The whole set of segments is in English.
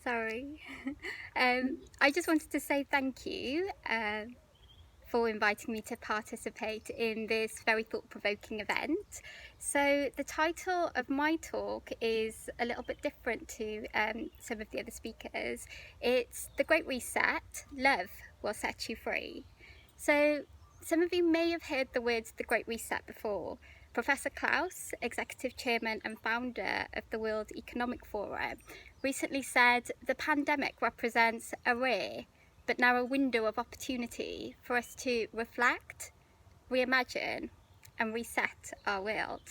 Sorry. I just wanted to say thank you for inviting me to participate in this very thought-provoking event. So the title of my talk is a little bit different to some of the other speakers. It's The Great Reset, Love Will Set You Free. So some of you may have heard the words The Great Reset before. Professor Klaus, Executive Chairman and founder of the World Economic Forum, recently said the pandemic represents a rare but narrow window of opportunity for us to reflect, reimagine and reset our world.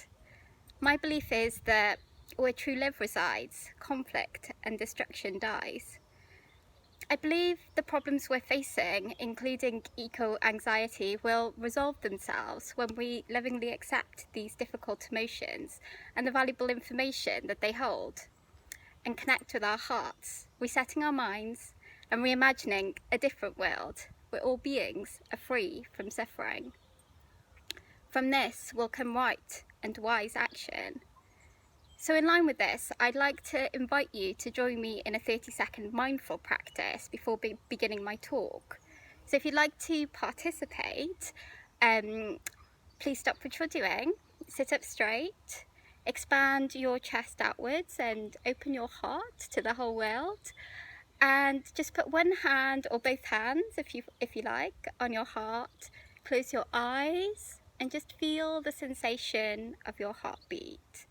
My belief is that where true love resides, conflict and destruction dies. I believe the problems we're facing, including eco-anxiety, will resolve themselves when we lovingly accept these difficult emotions and the valuable information that they hold, and connect with our hearts, resetting our minds and reimagining a different world where all beings are free from suffering. From this will come right and wise action. So in line with this, I'd like to invite you to join me in a 30-second mindful practice before beginning my talk. So if you'd like to participate, please stop what you're doing, sit up straight, expand your chest outwards and open your heart to the whole world. And just put one hand or both hands, if you like, on your heart. Close your eyes and just feel the sensation of your heartbeat.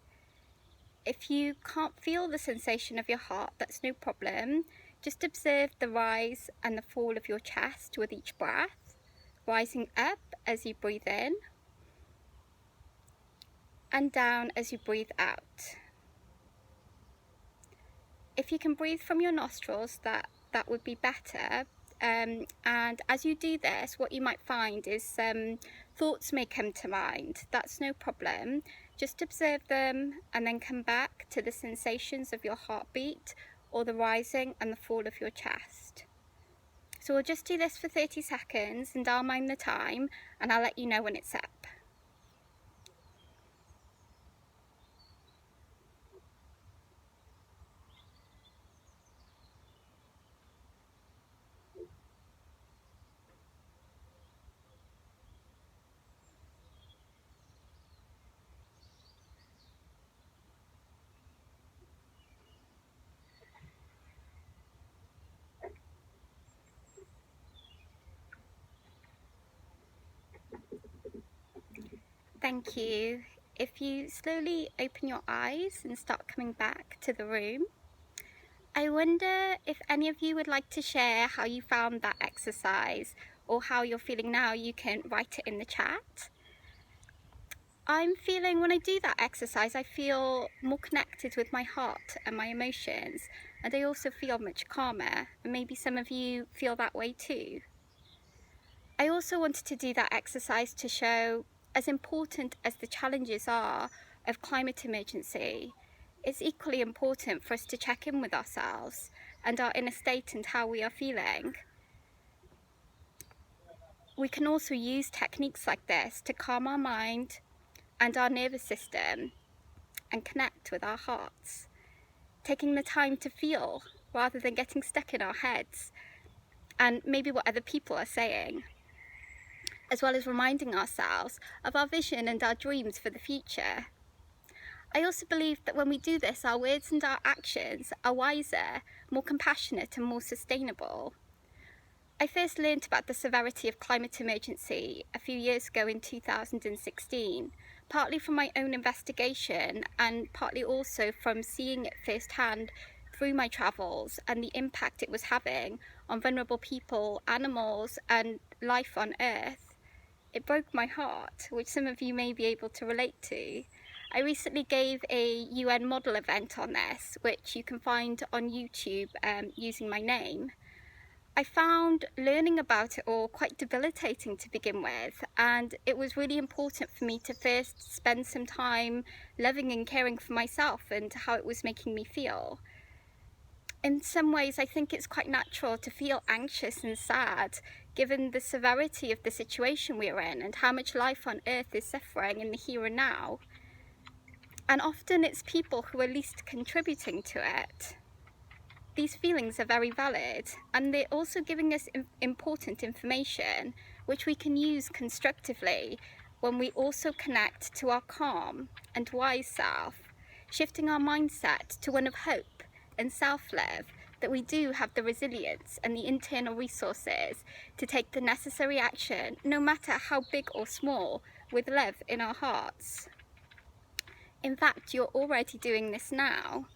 If you can't feel the sensation of your heart, that's no problem. Just observe the rise and the fall of your chest with each breath, rising up as you breathe in and down as you breathe out. If you can breathe from your nostrils, that would be better. And as you do this, what you might find is thoughts may come to mind. That's no problem. Just observe them and then come back to the sensations of your heartbeat or the rising and the fall of your chest. So we'll just do this for 30 seconds and I'll mind the time and I'll let you know when it's up. Thank you. If you slowly open your eyes and start coming back to the room, I wonder if any of you would like to share how you found that exercise or how you're feeling now. You can write it in the chat. I'm feeling, when I do that exercise, I feel more connected with my heart and my emotions, and I also feel much calmer, and maybe some of you feel that way too. I also wanted to do that exercise to show, as important as the challenges are of climate emergency, it's equally important for us to check in with ourselves and our inner state and how we are feeling. We can also use techniques like this to calm our mind and our nervous system and connect with our hearts, taking the time to feel rather than getting stuck in our heads and maybe what other people are saying, as well as reminding ourselves of our vision and our dreams for the future. I also believe that when we do this, our words and our actions are wiser, more compassionate and more sustainable. I first learned about the severity of climate emergency a few years ago in 2016, partly from my own investigation and partly also from seeing it firsthand through my travels and the impact it was having on vulnerable people, animals and life on Earth. It broke my heart, which some of you may be able to relate to. I recently gave a UN model event on this, which you can find on YouTube using my name. I found learning about it all quite debilitating to begin with, and it was really important for me to first spend some time loving and caring for myself and how it was making me feel. In some ways, I think it's quite natural to feel anxious and sad, given the severity of the situation we're in and how much life on Earth is suffering in the here and now. And often it's people who are least contributing to it. these feelings are very valid, and they're also giving us important information which we can use constructively when we also connect to our calm and wise self, shifting our mindset to one of hope and self-love, that we do have the resilience and the internal resources to take the necessary action, no matter how big or small, with love in our hearts. In fact, you're already doing this now.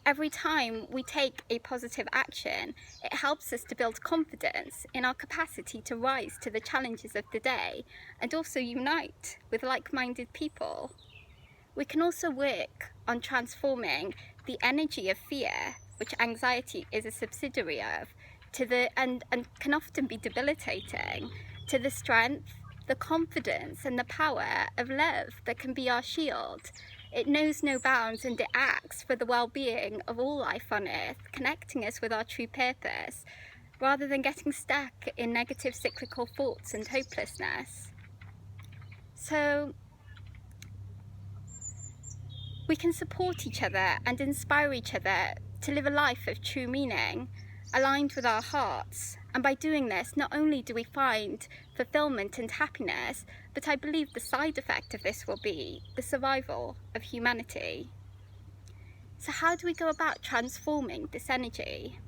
Every time we take a positive action, it helps us to build confidence in our capacity to rise to the challenges of the day and also unite with like-minded people. We can also work on transforming the energy of fear, which anxiety is a subsidiary of, and can often be debilitating, to the strength, the confidence and the power of love that can be our shield. It knows no bounds, and it acts for the well-being of all life on earth, connecting us with our true purpose, rather than getting stuck in negative cyclical thoughts and hopelessness. So we can support each other and inspire each other to live a life of true meaning, aligned with our hearts. And by doing this, not only do we find fulfillment and happiness, but I believe the side effect of this will be the survival of humanity. So how do we go about transforming this energy?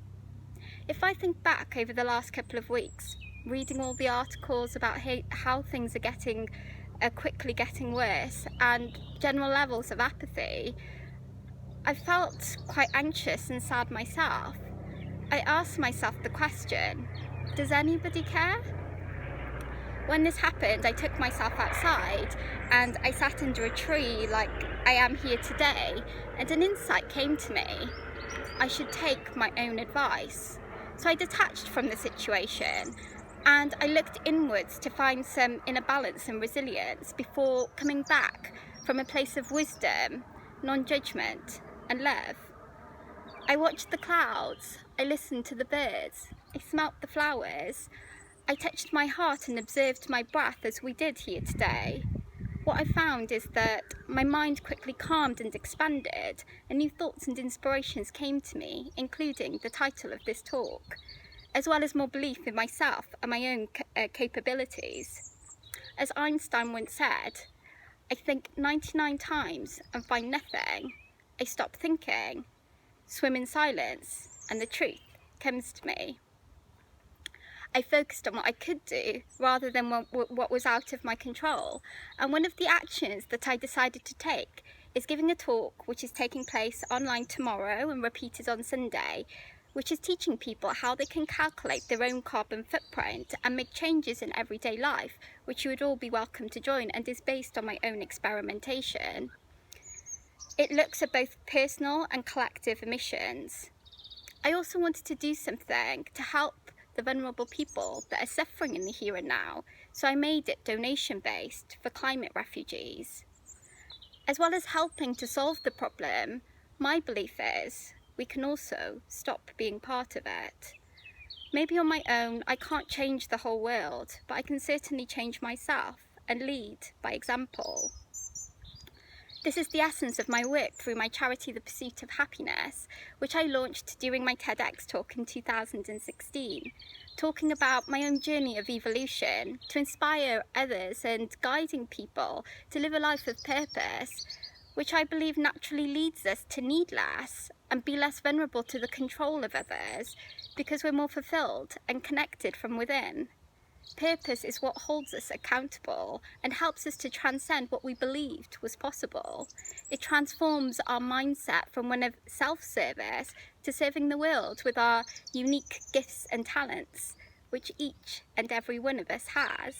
If I think back over the last couple of weeks, reading all the articles about how things are quickly getting worse, and general levels of apathy, I felt quite anxious and sad myself. I asked myself the question, does anybody care? When this happened, I took myself outside and I sat under a tree like I am here today, and an insight came to me. I should take my own advice. So I detached from the situation and I looked inwards to find some inner balance and resilience before coming back from a place of wisdom, non-judgement and love. I watched the clouds, I listened to the birds, I smelt the flowers, I touched my heart and observed my breath as we did here today. What I found is that my mind quickly calmed and expanded, and new thoughts and inspirations came to me, including the title of this talk, as well as more belief in myself and my own capabilities. As Einstein once said, I think 99 times and find nothing. I stop thinking, swim in silence, and the truth comes to me. I focused on what I could do rather than what was out of my control. And one of the actions that I decided to take is giving a talk which is taking place online tomorrow and repeated on Sunday, which is teaching people how they can calculate their own carbon footprint and make changes in everyday life, which you would all be welcome to join, and is based on my own experimentation. It looks at both personal and collective emissions. I also wanted to do something to help the vulnerable people that are suffering in the here and now, so I made it donation-based for climate refugees. As well as helping to solve the problem, my belief is we can also stop being part of it. Maybe on my own I can't change the whole world, but I can certainly change myself and lead by example. This is the essence of my work through my charity, The Pursuit of Happiness, which I launched during my TEDx talk in 2016, talking about my own journey of evolution to inspire others and guiding people to live a life of purpose, which I believe naturally leads us to need less and be less vulnerable to the control of others, because we're more fulfilled and connected from within. Purpose is what holds us accountable and helps us to transcend what we believed was possible. It transforms our mindset from one of self-service to serving the world with our unique gifts and talents, which each and every one of us has.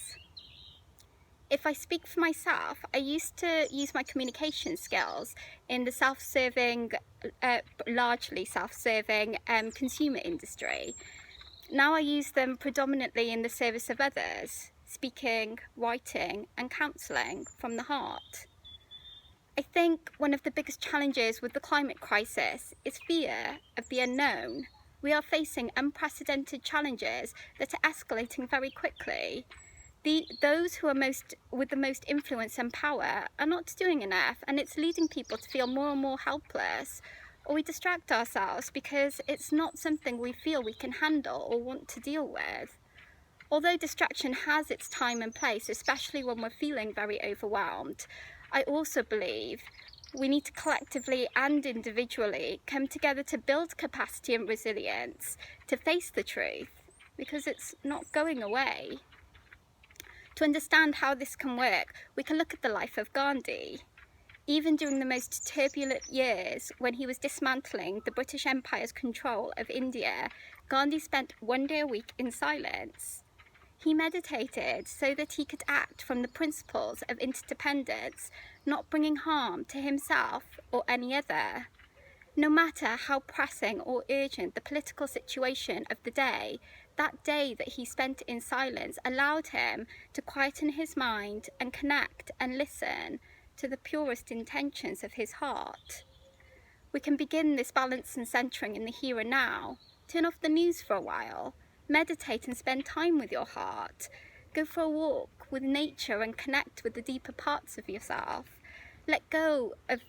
If I speak for myself, I used to use my communication skills in the self-serving, largely self-serving consumer industry. Now I use them predominantly in the service of others, speaking, writing and counselling from the heart. I think one of the biggest challenges with the climate crisis is fear of the unknown. We are facing unprecedented challenges that are escalating very quickly. Those who are with the most influence and power are not doing enough, and it's leading people to feel more and more helpless. or we distract ourselves because it's not something we feel we can handle or want to deal with. Although distraction has its time and place, especially when we're feeling very overwhelmed, I also believe we need to collectively and individually come together to build capacity and resilience to face the truth, because it's not going away. To understand how this can work, we can look at the life of Gandhi. Even during the most turbulent years, when he was dismantling the British Empire's control of India, Gandhi spent 1 day a week in silence. He meditated so that he could act from the principles of interdependence, not bringing harm to himself or any other. No matter how pressing or urgent the political situation of the day, that day that he spent in silence allowed him to quieten his mind and connect and listen to the purest intentions of his heart. We can begin this balance and centering in the here and now. Turn off the news for a while. Meditate and spend time with your heart. Go for a walk with nature and connect with the deeper parts of yourself. Let go of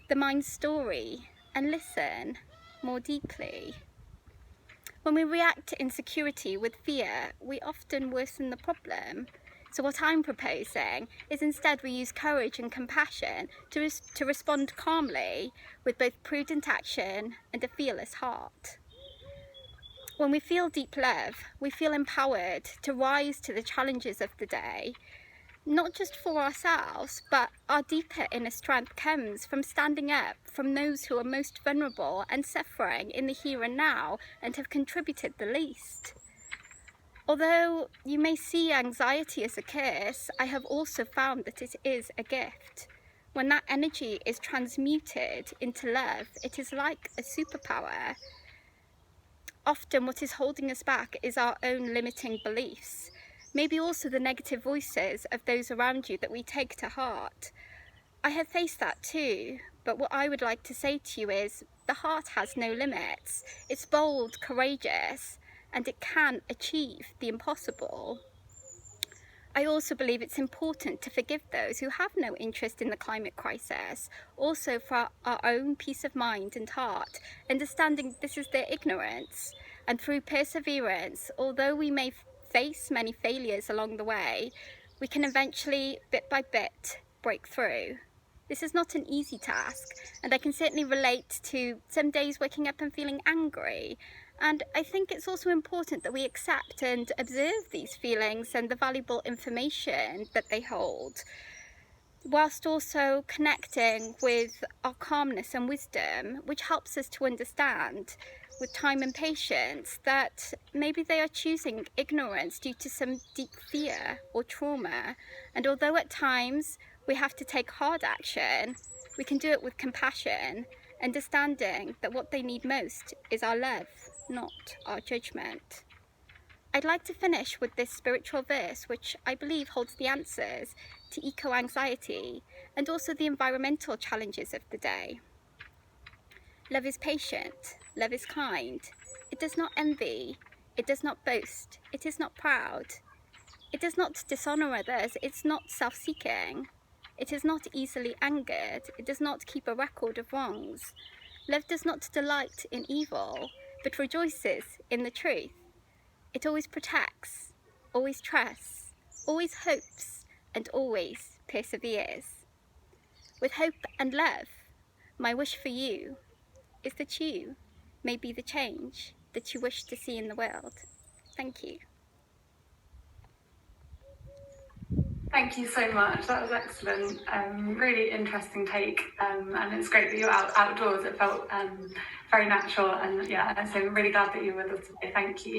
the mind's story and listen more deeply. When we react to insecurity with fear, we often worsen the problem. So what I'm proposing is instead we use courage and compassion to respond calmly with both prudent action and a fearless heart. When we feel deep love, we feel empowered to rise to the challenges of the day, not just for ourselves, but our deeper inner strength comes from standing up from those who are most vulnerable and suffering in the here and now and have contributed the least. Although you may see anxiety as a curse, I have also found that it is a gift. When that energy is transmuted into love, it is like a superpower. Often what is holding us back is our own limiting beliefs, maybe also the negative voices of those around you that we take to heart. I have faced that too, but what I would like to say to you is the heart has no limits. It's bold, courageous, and it can achieve the impossible. I also believe it's important to forgive those who have no interest in the climate crisis, also for our own peace of mind and heart, understanding this is their ignorance. And through perseverance, although we may face many failures along the way, we can eventually, bit by bit, break through. This is not an easy task, and I can certainly relate to some days waking up and feeling angry. And I think it's also important that we accept and observe these feelings and the valuable information that they hold, whilst also connecting with our calmness and wisdom, which helps us to understand with time and patience that maybe they are choosing ignorance due to some deep fear or trauma. And although at times we have to take hard action, we can do it with compassion, understanding that what they need most is our love, not our judgment. I'd like to finish with this spiritual verse, which I believe holds the answers to eco-anxiety and also the environmental challenges of the day. Love is patient, love is kind. It does not envy, it does not boast, it is not proud. It does not dishonour others, it's not self-seeking. It is not easily angered, it does not keep a record of wrongs. Love does not delight in evil, but rejoices in the truth. It always protects, always trusts, always hopes, and always perseveres. With hope and love, my wish for you is that you may be the change that you wish to see in the world. Thank you. Thank you so much. That was excellent. Really interesting take, and it's great that you're outdoors. It felt very natural, and yeah, so I'm really glad that you were with us today. Thank you.